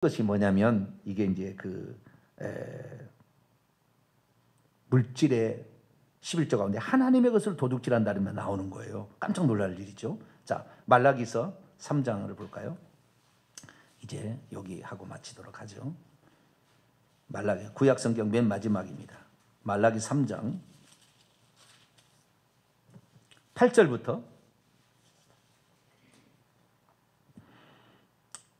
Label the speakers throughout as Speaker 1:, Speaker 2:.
Speaker 1: 것이 뭐냐면 이게 이제 물질의 11조 가운데 하나님의 것을 도둑질한다면 나오는 거예요. 깜짝 놀랄 일이죠. 자, 말라기서 3장을 볼까요? 이제 여기 하고 마치도록 하죠. 말라기 구약 성경 맨 마지막입니다. 말라기 3장 8절부터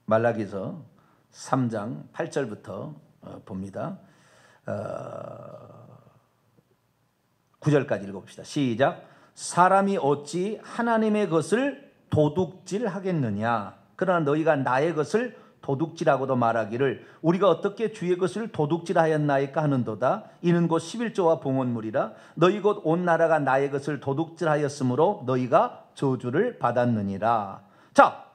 Speaker 1: 말라기서 3장 8절부터 봅니다. 9절까지 읽어봅시다. 시작. 사람이 어찌 하나님의 것을 도둑질하겠느냐? 그러나 너희가 나의 것을 도둑질하고도 말하기를 우리가 어떻게 주의 것을 도둑질하였나이까 하는도다. 이는 곧 11조와 봉헌물이라. 너희 곧 온 나라가 나의 것을 도둑질하였으므로 너희가 저주를 받았느니라. 자,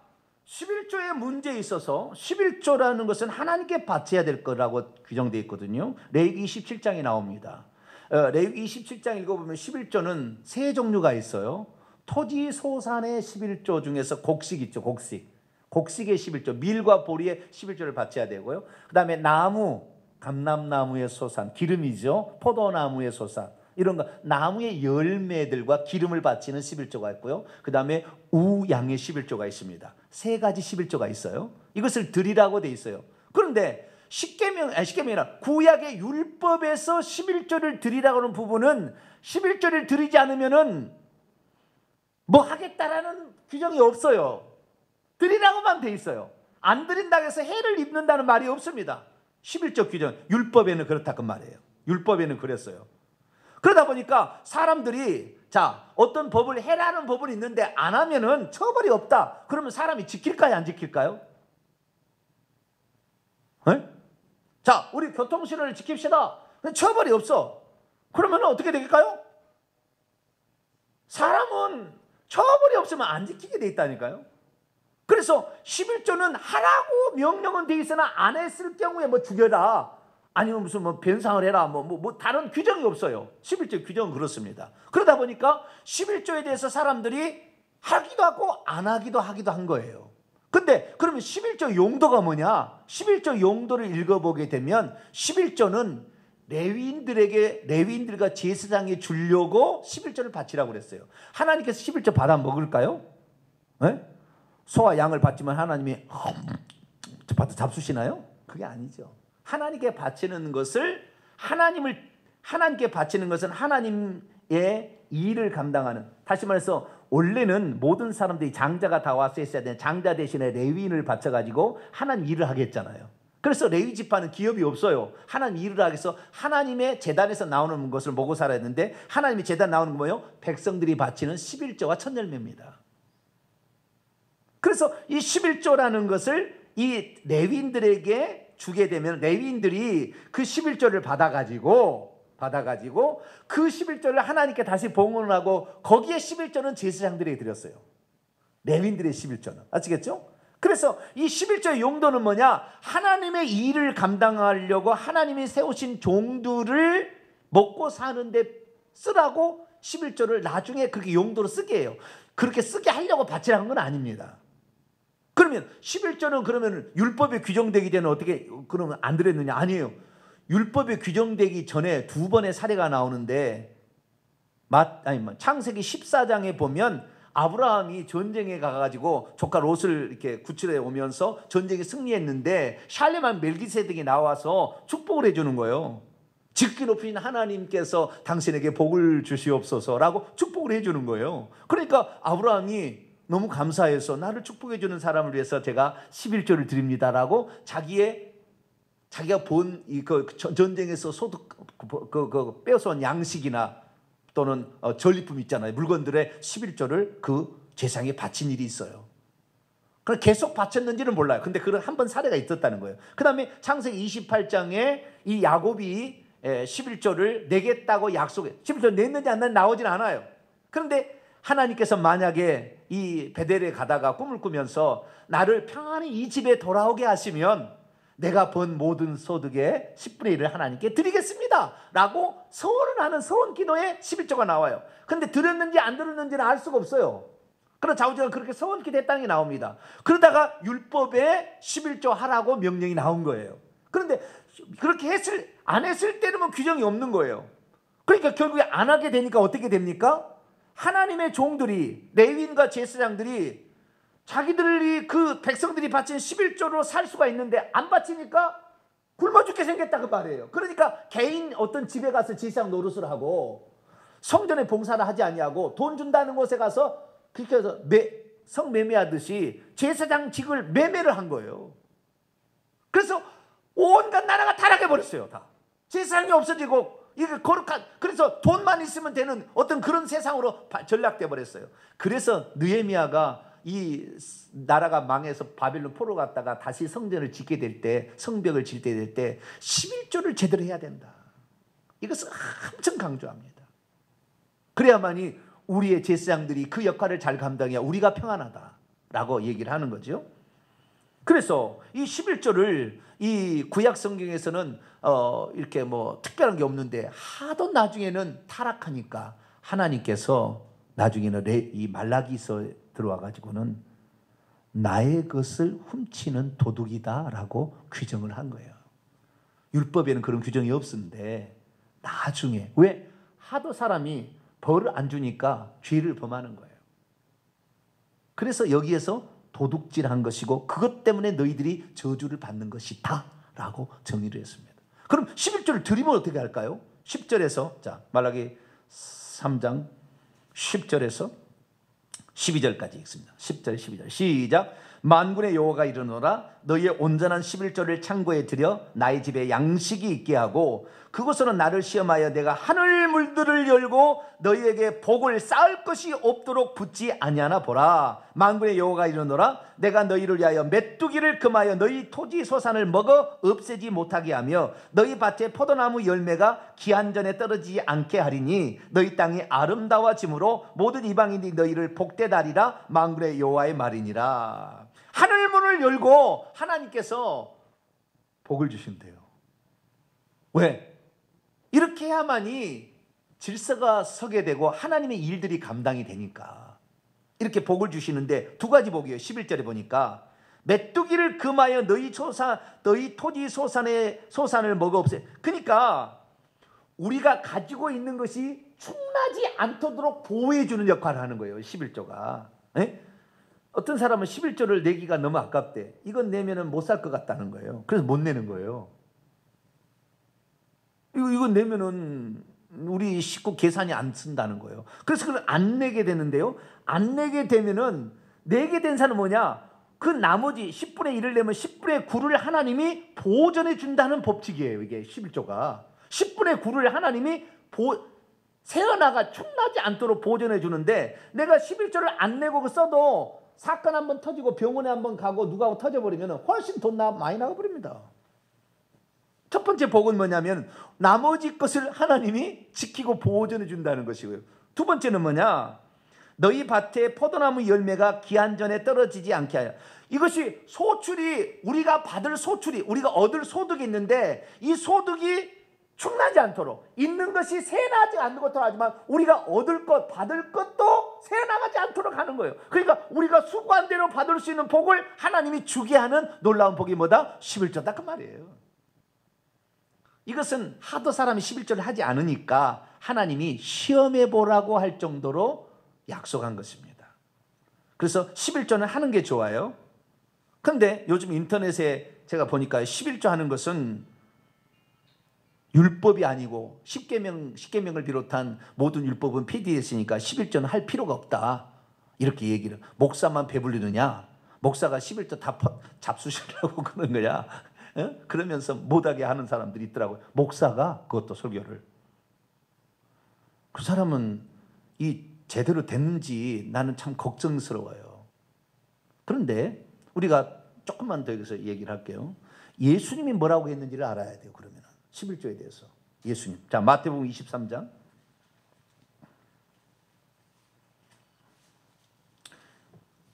Speaker 1: 11조의 문제에 있어서 11조라는 것은 하나님께 바쳐야 될 거라고 규정되어 있거든요. 레위기 27장에 나옵니다. 레위기 27장 읽어보면 11조는 세 종류가 있어요. 토지 소산의 11조 중에서 곡식 있죠. 곡식의 11조, 밀과 보리의 11조를 바쳐야 되고요. 그 다음에 나무, 감람나무의 소산, 기름이죠. 포도나무의 소산, 이런 거, 나무의 열매들과 기름을 바치는 11조가 있고요. 그 다음에 우양의 11조가 있습니다. 세 가지 11조가 있어요. 이것을 드리라고 돼 있어요. 그런데 십계명이 아니라 구약의 율법에서 11조를 드리라고 하는 부분은 11조를 드리지 않으면은 뭐 하겠다라는 규정이 없어요. 드리라고만 돼 있어요. 안 드린다고 해서 해를 입는다는 말이 없습니다. 11조 규정, 율법에는 그렇다고 말이에요. 율법에는 그랬어요. 그러다 보니까 사람들이 자, 어떤 법을 해라는 법은 있는데 안 하면은 처벌이 없다. 그러면 사람이 지킬까요, 안 지킬까요? 네? 자, 우리 교통신호를 지킵시다. 처벌이 없어. 그러면 어떻게 될까요? 사람은 처벌이 없으면 안 지키게 돼 있다니까요. 그래서 11조는 하라고 명령은 돼 있으나 안 했을 경우에 뭐 죽여라, 아니면 무슨 뭐 변상을 해라, 뭐 다른 규정이 없어요. 11조 규정은 그렇습니다. 그러다 보니까 11조에 대해서 사람들이 하기도 하고 안 하기도 한 거예요. 근데 그러면 11조 용도가 뭐냐? 11조 용도를 읽어보게 되면 11조는 레위인들과 제사장에 주려고 11조를 바치라고 그랬어요. 하나님께서 11조 받아 먹을까요? 네? 소와 양을 바치면 하나님이 받아 잡수시나요? 그게 아니죠. 하나님께 바치는 것을 하나님께 바치는 것은 하나님의 일을 감당하는, 다시 말해서 원래는 모든 사람들이 장자가 다 와서 했어야 되는 장자 대신에 레위인을 바쳐가지고 하나님 일을 하게 했잖아요. 그래서 레위 지파는 기업이 없어요. 하나님 일을 하기 위해서 하나님의 제단에서 나오는 것을 먹고 살아야 되는데 하나님의 제단 나오는 거 뭐예요? 백성들이 바치는 11조와 첫열매입니다. 그래서 이 11조라는 것을 이 레위인들에게 주게 되면 레위인들이 그 11조를 받아가지고 그 11조를 하나님께 다시 봉헌을 하고 거기에 11조는 제사장들에게 드렸어요. 레위인들의 11조는. 아시겠죠? 그래서 이 11조의 용도는 뭐냐? 하나님의 일을 감당하려고 하나님이 세우신 종들을 먹고 사는데 쓰라고 11조를 나중에 그렇게 용도로 쓰게 해요. 그렇게 쓰게 하려고 바치라는 건 아닙니다. 그러면 11조는 그러면 율법에 규정되기 전에 어떻게 그러면 안 드렸느냐? 아니에요. 율법에 규정되기 전에 두 번의 사례가 나오는데 창세기 14장에 보면 아브라함이 전쟁에 가가지고 조카 롯을 이렇게 구출해 오면서 전쟁에 승리했는데 샬렘한 멜기세덱이 나와서 축복을 해주는 거예요. 지극히 높으신 하나님께서 당신에게 복을 주시옵소서라고 축복을 해주는 거예요. 그러니까 아브라함이 너무 감사해서 나를 축복해 주는 사람을 위해서 제가 11조를 드립니다라고 자기가 본 그 전쟁에서 소득 빼앗아온 양식이나 또는 전리품 있잖아요. 물건들의 11조를 그 제사장에 바친 일이 있어요. 그럼 계속 바쳤는지는 몰라요. 근데 그런 한 번 사례가 있었다는 거예요. 그 다음에 창세기 28장에 이 야곱이 11조를 내겠다고 약속해. 11조 냈는지 안 냈는지 나오진 않아요. 그런데 하나님께서 만약에 이 베델에 가다가 꿈을 꾸면서 나를 평안히 이 집에 돌아오게 하시면 내가 번 모든 소득의 10분의 1을 하나님께 드리겠습니다 라고 서원을 하는 서원 기도에 11조가 나와요. 근데 들었는지 안 들었는지는 알 수가 없어요. 그런 좌우지간 그렇게 성언케 땅이 나옵니다. 그러다가 율법에 11조 하라고 명령이 나온 거예요. 그런데 그렇게 안 했을 때는 규정이 없는 거예요. 그러니까 결국에 안 하게 되니까 어떻게 됩니까? 하나님의 종들이, 레위인과 제사장들이 자기들이 그 백성들이 바친 11조로 살 수가 있는데 안 바치니까 굶어 죽게 생겼다 그 말이에요. 그러니까 개인 어떤 집에 가서 제사장 노릇을 하고 성전에 봉사를 하지 아니하고 돈 준다는 곳에 가서 그렇게 해서 성매매하듯이 제사장직을 매매를 한 거예요. 그래서 온갖 나라가 타락해 버렸어요. 다 제사장이 없어지고 이게 거룩한, 그래서 돈만 있으면 되는 어떤 그런 세상으로 전락돼 버렸어요. 그래서 느헤미야가 이 나라가 망해서 바벨론 포로 갔다가 다시 성전을 짓게 될 때, 성벽을 질 때 될 때 11조를 제대로 해야 된다. 이것을 엄청 강조합니다. 그래야만이 우리의 제사장들이 그 역할을 잘 감당해야 우리가 평안하다라고 얘기를 하는 거죠. 그래서 이 11조를 이 구약 성경에서는 이렇게 뭐 특별한 게 없는데 하도 나중에는 타락하니까 하나님께서 나중에는 이 말라기서에 들어와 가지고는 나의 것을 훔치는 도둑이다라고 규정을 한 거예요. 율법에는 그런 규정이 없었는데 나중에, 왜? 하도 사람이 벌을 안 주니까 죄를 범하는 거예요. 그래서 여기에서 도둑질한 것이고 그것 때문에 너희들이 저주를 받는 것이다 라고 정의를 했습니다. 그럼 11조를 드리면 어떻게 할까요? 10절에서 자 말라기 3장 10절에서 12절까지 읽습니다. 10절 12절 시작. 만군의 여호와가 이르노라 너희의 온전한 11조를 창고에 들여 나의 집에 양식이 있게 하고 그곳으로 나를 시험하여 내가 하늘 물들을 열고 너희에게 복을 쌓을 것이 없도록 붙지 아니하나 보라. 만군의 여호와가 이르노라 내가 너희를 위하여 메뚜기를 금하여 너희 토지 소산을 먹어 없애지 못하게 하며 너희 밭에 포도나무 열매가 기한전에 떨어지지 않게 하리니 너희 땅이 아름다워짐으로 모든 이방인이 너희를 복되다리라. 만군의 여호와의 말이니라. 하늘 문을 열고 하나님께서 복을 주신대요. 왜? 이렇게 해야만이 질서가 서게 되고 하나님의 일들이 감당이 되니까 이렇게 복을 주시는데 두 가지 복이에요. 11절에 보니까 메뚜기를 금하여 너희 토지 소산을 먹어 없애. 그러니까 우리가 가지고 있는 것이 충나지 않도록 보호해 주는 역할을 하는 거예요. 11조가. 에? 어떤 사람은 11조를 내기가 너무 아깝대. 이건 내면은 못 살 것 같다는 거예요. 그래서 못 내는 거예요. 이건 내면은 우리 식구 계산이 안 쓴다는 거예요. 그래서 그걸 안 내게 되는데요. 안 내게 되면은 내게 된 사람은 뭐냐? 그 나머지 10분의 1을 내면 10분의 9를 하나님이 보전해 준다는 법칙이에요. 이게 11조가. 10분의 9를 하나님이 세어나가 충나지 않도록 보전해 주는데 내가 11조를 안 내고 써도 사건 한번 터지고 병원에 한번 가고 누가 터져버리면 훨씬 돈 많이 나가버립니다. 첫 번째 복은 뭐냐면 나머지 것을 하나님이 지키고 보존해 준다는 것이고요. 두 번째는 뭐냐? 너희 밭에 포도나무 열매가 기한 전에 떨어지지 않게 하여. 이것이 소출이 우리가 받을 소출이 우리가 얻을 소득이 있는데 이 소득이 충나지 않도록 있는 것이 새나지 않는 것도 하지만 우리가 얻을 것 받을 것도 새나가지 않도록 하는 거예요. 그러니까 우리가 수고한 대로 받을 수 있는 복을 하나님이 주게 하는 놀라운 복이 뭐다? 11조다 그 말이에요. 이것은 하도 사람이 11조를 하지 않으니까 하나님이 시험해 보라고 할 정도로 약속한 것입니다. 그래서 11조는 하는 게 좋아요. 그런데 요즘 인터넷에 제가 보니까 11조 하는 것은 율법이 아니고 10계명을 비롯한 모든 율법은 폐지됐으니까 11조는 할 필요가 없다. 이렇게 얘기를. 목사만 배불리느냐? 목사가 11조 다 잡수시려고 그러는 거야. 그러면서 못하게 하는 사람들이 있더라고요. 목사가 그것도 설교를. 그 사람은 이 제대로 됐는지 나는 참 걱정스러워요. 그런데 우리가 조금만 더 여기서 얘기를 할게요. 예수님이 뭐라고 했는지를 알아야 돼요. 그러면 11조에 대해서 예수님. 자, 마태복음 23장.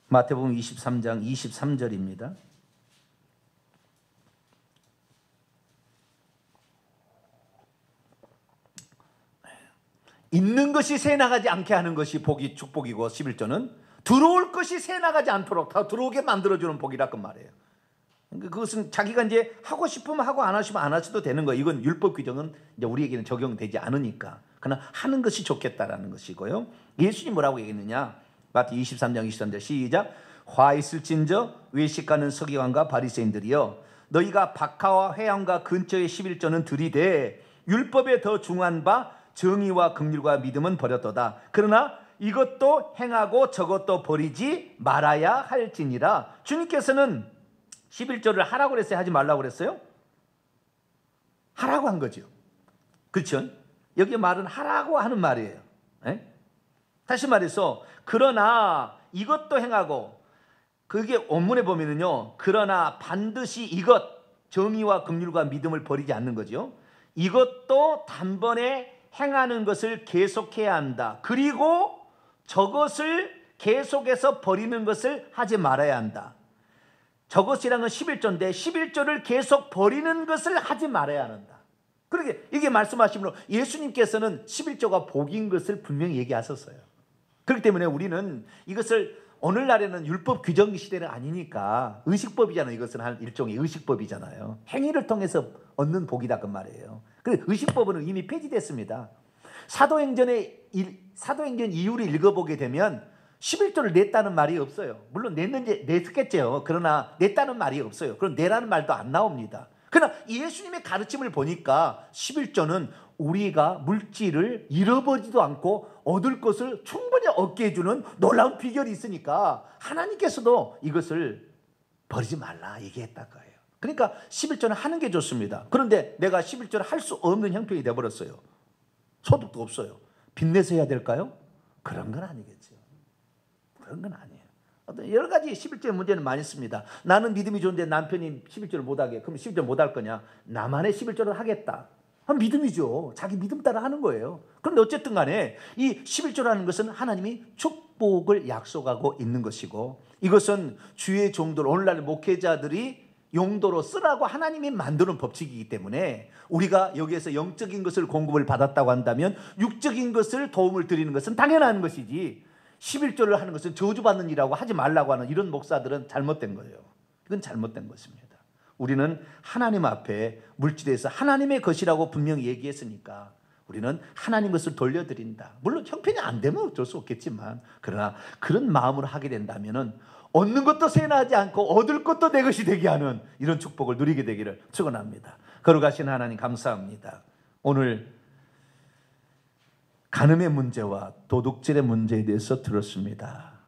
Speaker 1: 마태복음 23장 23절입니다. 있는 것이 새 나가지 않게 하는 것이 복이 축복이고 11조는 들어올 것이 새 나가지 않도록 다 들어오게 만들어주는 복이라 그 말이에요. 그것은 자기가 이제 하고 싶으면 하고 안 하시면 안 하셔도 되는 거예요. 이건 율법 규정은 이제 우리에게는 적용되지 않으니까. 그러나 하는 것이 좋겠다라는 것이고요. 예수님 뭐라고 얘기했느냐? 마태 23장 23절 시작. 화 있을진저 외식하는 서기관과 바리새인들이여, 너희가 박하와 회당과 근처의 11조는 들이되 율법에 더 중한 바 정의와 긍휼과 믿음은 버렸도다. 그러나 이것도 행하고 저것도 버리지 말아야 할지니라. 주님께서는 11조를 하라고 그랬어요? 하지 말라고 그랬어요? 하라고 한 거죠. 그렇죠? 여기 말은 하라고 하는 말이에요. 에? 다시 말해서 그러나 이것도 행하고, 그게 원문에 보면은요, 그러나 반드시 이것, 정의와 긍휼과 믿음을 버리지 않는 거죠. 이것도 단번에 행하는 것을 계속해야 한다. 그리고 저것을 계속해서 버리는 것을 하지 말아야 한다. 저것이라는 건 11조인데 11조를 계속 버리는 것을 하지 말아야 한다. 그러게 이게 말씀하시면 예수님께서는 11조가 복인 것을 분명히 얘기하셨어요. 그렇기 때문에 우리는 이것을, 오늘날에는 율법 규정 시대는 아니니까 의식법이잖아요. 이것은 한 일종의 의식법이잖아요. 행위를 통해서 얻는 복이다 그 말이에요. 그런데 의식법은 이미 폐지됐습니다. 사도행전 이유를 읽어보게 되면 11조를 냈다는 말이 없어요. 물론 냈겠죠. 그러나 냈다는 말이 없어요. 그럼 내라는 말도 안 나옵니다. 그러나 예수님의 가르침을 보니까 11조는 우리가 물질을 잃어버리지도 않고 얻을 것을 충분히 얻게 해주는 놀라운 비결이 있으니까 하나님께서도 이것을 버리지 말라 얘기했다 거예요. 그러니까 11조는 하는 게 좋습니다. 그런데 내가 11조를 할 수 없는 형편이 되어버렸어요. 소득도 없어요. 빚내서 해야 될까요? 그런 건 아니겠죠. 그런 건 아니에요. 여러 가지 11조의 문제는 많이 있습니다. 나는 믿음이 좋은데 남편이 11조를 못하게, 그럼 11조 못할 거냐? 나만의 11조를 하겠다. 믿음이죠. 자기 믿음 따라 하는 거예요. 그런데 어쨌든 간에 이 11조라는 것은 하나님이 축복을 약속하고 있는 것이고, 이것은 주의 종들, 오늘날 목회자들이 용도로 쓰라고 하나님이 만드는 법칙이기 때문에 우리가 여기에서 영적인 것을 공급을 받았다고 한다면 육적인 것을 도움을 드리는 것은 당연한 것이지, 11조를 하는 것은 저주받는 일이라고 하지 말라고 하는 이런 목사들은 잘못된 거예요. 이건 잘못된 것입니다. 우리는 하나님 앞에 물질에서 하나님의 것이라고 분명히 얘기했으니까 우리는 하나님 것을 돌려드린다. 물론 형편이 안 되면 어쩔 수 없겠지만, 그러나 그런 마음으로 하게 된다면 얻는 것도 세나지 않고 얻을 것도 내 것이 되게 하는 이런 축복을 누리게 되기를 축원합니다. 거룩하신 하나님 감사합니다. 오늘 간음의 문제와 도둑질의 문제에 대해서 들었습니다.